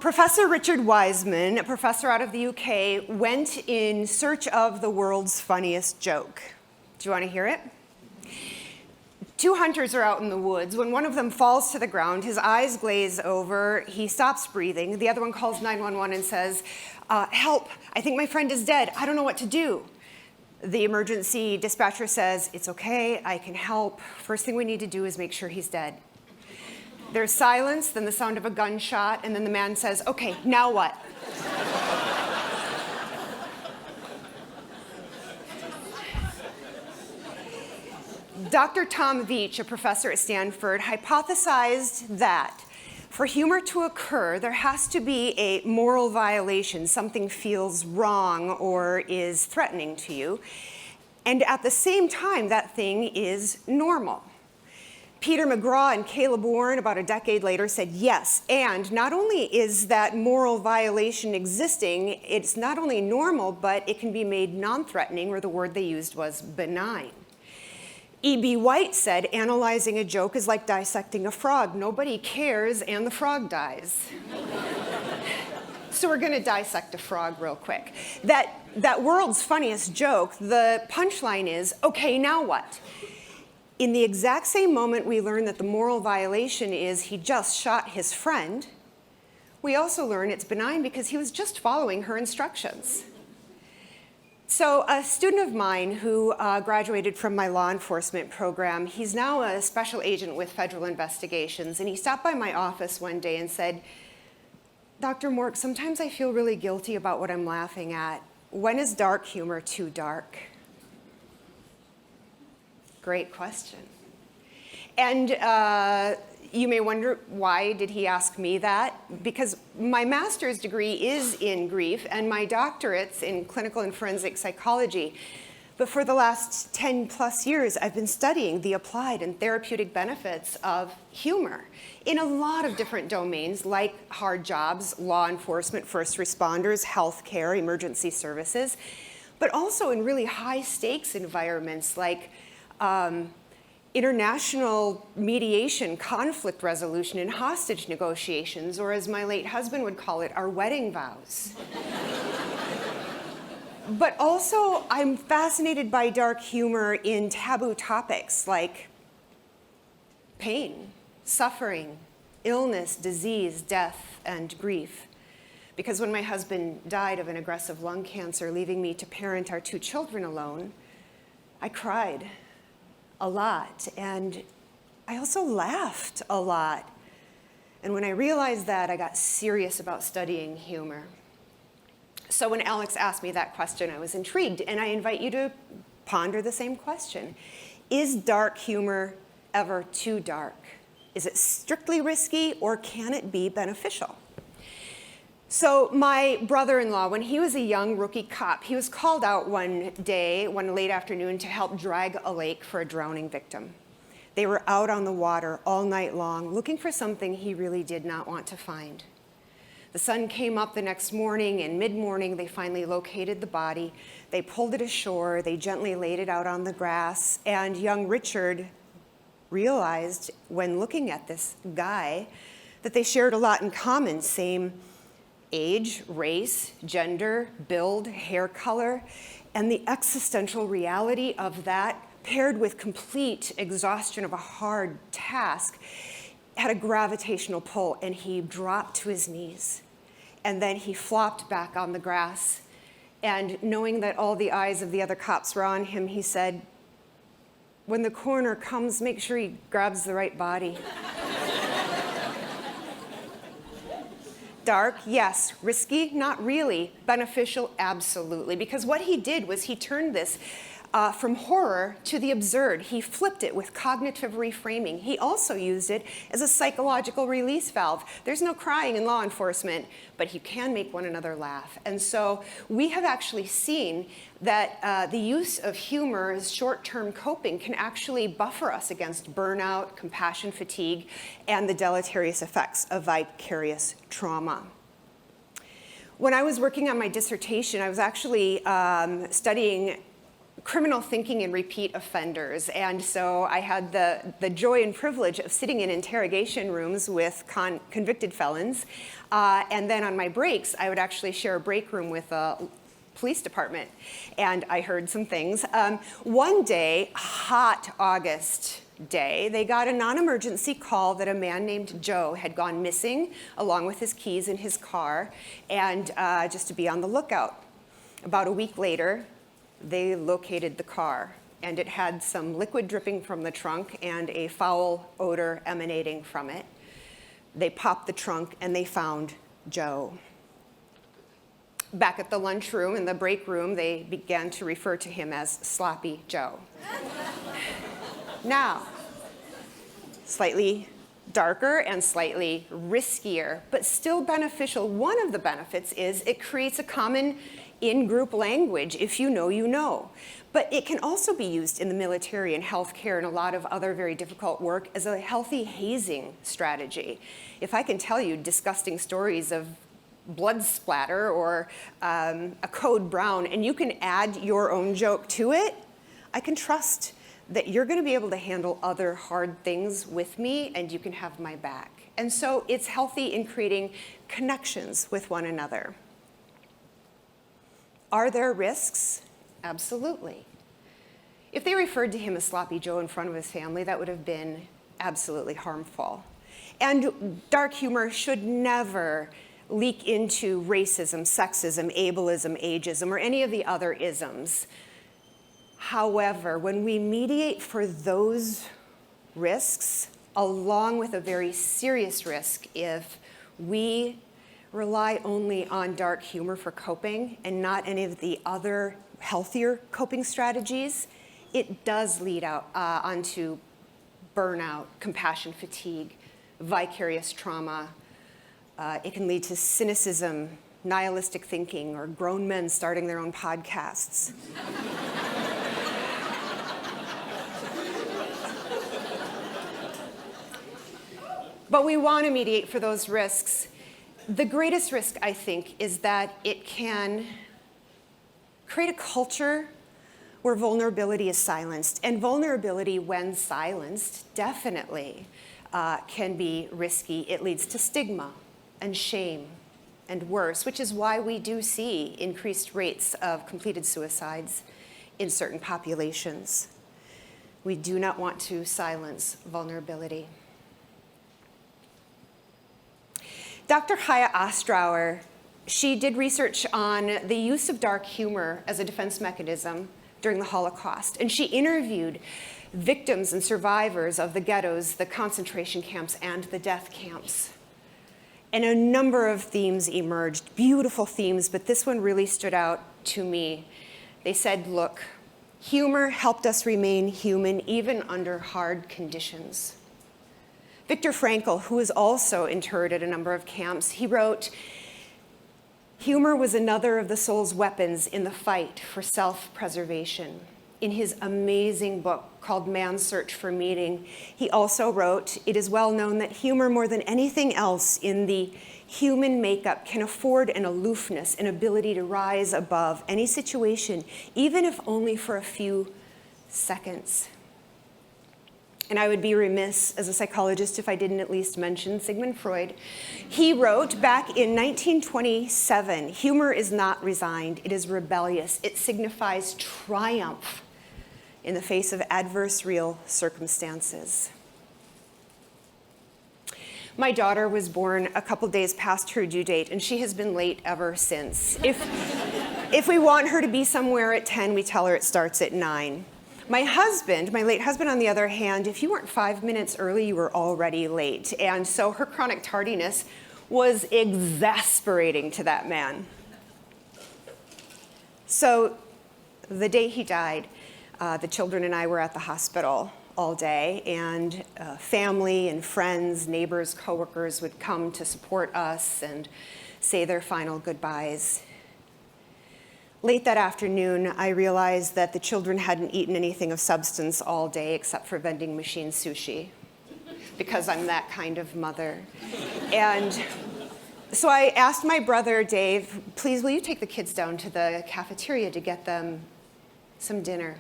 Professor Richard Wiseman, a professor out of the UK, went in search of the world's funniest joke. Do you want to hear it? Two hunters are out in the woods. When one of them falls to the ground, his eyes glaze over, he stops breathing. The other one calls 911 and says, help, I think my friend is dead. I don't know what to do. The emergency dispatcher says, it's okay, I can help. First thing we need to do is make sure he's dead. There's silence, then the sound of a gunshot, and then the man says, okay, now what? Dr. Tom Veach, a professor at Stanford, hypothesized that for humor to occur, there has to be a moral violation. Something feels wrong or is threatening to you. And at the same time, that thing is normal. Peter McGraw and Caleb Warren, about a decade later, said yes. And not only is that moral violation existing, it's not only normal, but it can be made non-threatening, or the word they used was benign. E.B. White said, analyzing a joke is like dissecting a frog. Nobody cares, and the frog dies. So we're going to dissect a frog real quick. That world's funniest joke, the punchline is, okay, now what? In the exact same moment we learn that the moral violation is he just shot his friend, we also learn it's benign because he was just following her instructions. So a student of mine who graduated from my law enforcement program, he's now a special agent with federal investigations, and he stopped by my office one day and said, Dr. Mork, sometimes I feel really guilty about what I'm laughing at. When is dark humor too dark? Great question. And you may wonder, why did he ask me that? Because my master's degree is in grief, and my doctorate's in clinical and forensic psychology. But for the last 10 plus years, I've been studying the applied and therapeutic benefits of humor in a lot of different domains, like hard jobs, law enforcement, first responders, healthcare, emergency services, but also in really high stakes environments like international mediation, conflict resolution, and hostage negotiations, or as my late husband would call it, our wedding vows. But also, I'm fascinated by dark humor in taboo topics like pain, suffering, illness, disease, death, and grief. Because when my husband died of an aggressive lung cancer, leaving me to parent our 2 children alone, I cried a lot, and I also laughed a lot. And when I realized that, I got serious about studying humor. So when Alex asked me that question, I was intrigued, and I invite you to ponder the same question. Is dark humor ever too dark? Is it strictly risky, or can it be beneficial? So my brother-in-law, when he was a young rookie cop, he was called out one day, one late afternoon, to help drag a lake for a drowning victim. They were out on the water all night long, looking for something he really did not want to find. The sun came up the next morning, and mid-morning they finally located the body. They pulled it ashore, they gently laid it out on the grass, and young Richard realized, when looking at this guy, that they shared a lot in common. Same age, race, gender, build, hair color, and the existential reality of that, paired with complete exhaustion of a hard task, had a gravitational pull, and he dropped to his knees. And then he flopped back on the grass, and knowing that all the eyes of the other cops were on him, he said, when the coroner comes, make sure he grabs the right body. Dark, yes. Risky, not really. Beneficial, absolutely. Because what he did was he turned this from horror to the absurd. He flipped it with cognitive reframing. He also used it as a psychological release valve. There's no crying in law enforcement, but you can make one another laugh. And so we have actually seen that the use of humor as short-term coping can actually buffer us against burnout, compassion fatigue, and the deleterious effects of vicarious trauma. When I was working on my dissertation, I was actually studying criminal thinking and repeat offenders. And so I had the joy and privilege of sitting in interrogation rooms with convicted felons. And then on my breaks, I would actually share a break room with a police department. And I heard some things. One day, hot August day, they got a non-emergency call that a man named Joe had gone missing along with his keys in his car, and just to be on the lookout. About a week later, they located the car, and it had some liquid dripping from the trunk and a foul odor emanating from it. They popped the trunk and they found Joe. Back at the lunchroom, in the break room, they began to refer to him as Sloppy Joe. Now, slightly darker and slightly riskier, but still beneficial. One of the benefits is it creates a common in-group language. If you know, you know. But it can also be used in the military and healthcare and a lot of other very difficult work as a healthy hazing strategy. If I can tell you disgusting stories of blood splatter or a code brown, and you can add your own joke to it, I can trust that you're going to be able to handle other hard things with me, and you can have my back. And so it's healthy in creating connections with one another. Are there risks? Absolutely. If they referred to him as Sloppy Joe in front of his family, that would have been absolutely harmful. And dark humor should never leak into racism, sexism, ableism, ageism, or any of the other isms. However, when we mediate for those risks, along with a very serious risk if we rely only on dark humor for coping and not any of the other healthier coping strategies, it does lead out onto burnout, compassion fatigue, vicarious trauma. It can lead to cynicism, nihilistic thinking, or grown men starting their own podcasts. But we want to mediate for those risks. The greatest risk, I think, is that it can create a culture where vulnerability is silenced. And vulnerability, when silenced, definitely can be risky. It leads to stigma and shame and worse, which is why we do see increased rates of completed suicides in certain populations. We do not want to silence vulnerability. Dr. Chaya Ostrauer, she did research on the use of dark humor as a defense mechanism during the Holocaust, and she interviewed victims and survivors of the ghettos, the concentration camps, and the death camps. And a number of themes emerged, beautiful themes, but this one really stood out to me. They said, look, humor helped us remain human even under hard conditions. Viktor Frankl, who was also interred at a number of camps, he wrote, humor was another of the soul's weapons in the fight for self-preservation. In his amazing book called Man's Search for Meaning, he also wrote, it is well known that humor more than anything else in the human makeup can afford an aloofness, an ability to rise above any situation, even if only for a few seconds. And I would be remiss as a psychologist if I didn't at least mention Sigmund Freud. He wrote back in 1927, humor is not resigned, it is rebellious. It signifies triumph in the face of adverse real circumstances. My daughter was born a couple days past her due date, and she has been late ever since. If we want her to be somewhere at 10, we tell her it starts at 9. My late husband, on the other hand, if you weren't 5 minutes early, you were already late. And so her chronic tardiness was exasperating to that man. So the day he died, the children and I were at the hospital all day, and family and friends, neighbors, coworkers would come to support us and say their final goodbyes. Late that afternoon, I realized that the children hadn't eaten anything of substance all day except for vending machine sushi, because I'm that kind of mother. And so I asked my brother, Dave, please, will you take the kids down to the cafeteria to get them some dinner.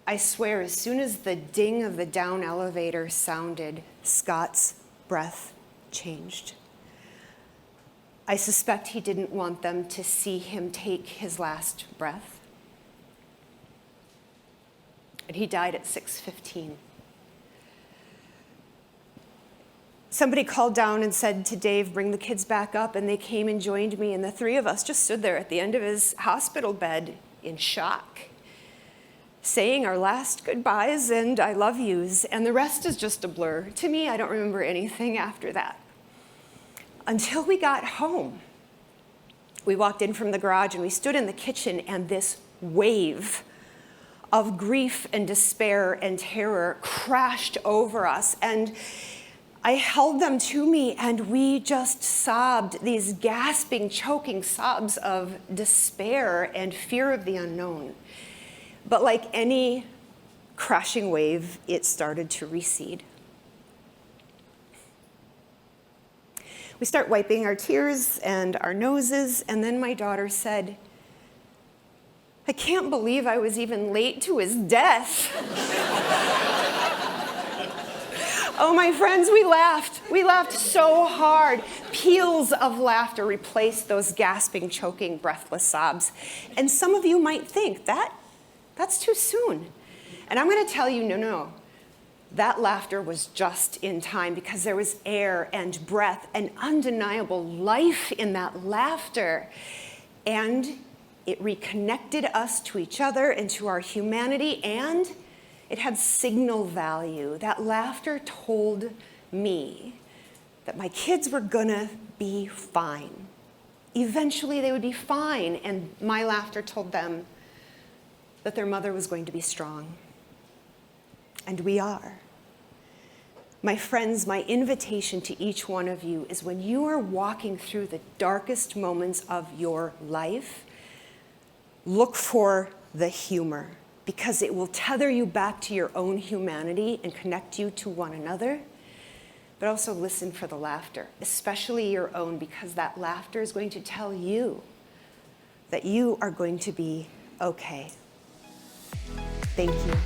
I swear, as soon as the ding of the down elevator sounded, Scott's breath changed. I suspect he didn't want them to see him take his last breath. And he died at 6:15. Somebody called down and said to Dave, bring the kids back up, and they came and joined me, and the three of us just stood there at the end of his hospital bed in shock, saying our last goodbyes and I love yous, and the rest is just a blur. To me, I don't remember anything after that. Until we got home. We walked in from the garage and we stood in the kitchen, and this wave of grief and despair and terror crashed over us, and I held them to me, and we just sobbed, these gasping, choking sobs of despair and fear of the unknown. But like any crashing wave, it started to recede. We start wiping our tears and our noses, and then my daughter said, I can't believe I was even late to his death. Oh, my friends, we laughed. We laughed so hard. Peals of laughter replaced those gasping, choking, breathless sobs. And some of you might think, that's too soon. And I'm going to tell you, no. That laughter was just in time, because there was air and breath and undeniable life in that laughter. And it reconnected us to each other and to our humanity, and it had signal value. That laughter told me that my kids were gonna be fine. Eventually they would be fine, and my laughter told them that their mother was going to be strong. And we are. My friends, my invitation to each one of you is, when you are walking through the darkest moments of your life, look for the humor, because it will tether you back to your own humanity and connect you to one another. But also listen for the laughter, especially your own, because that laughter is going to tell you that you are going to be okay. Thank you.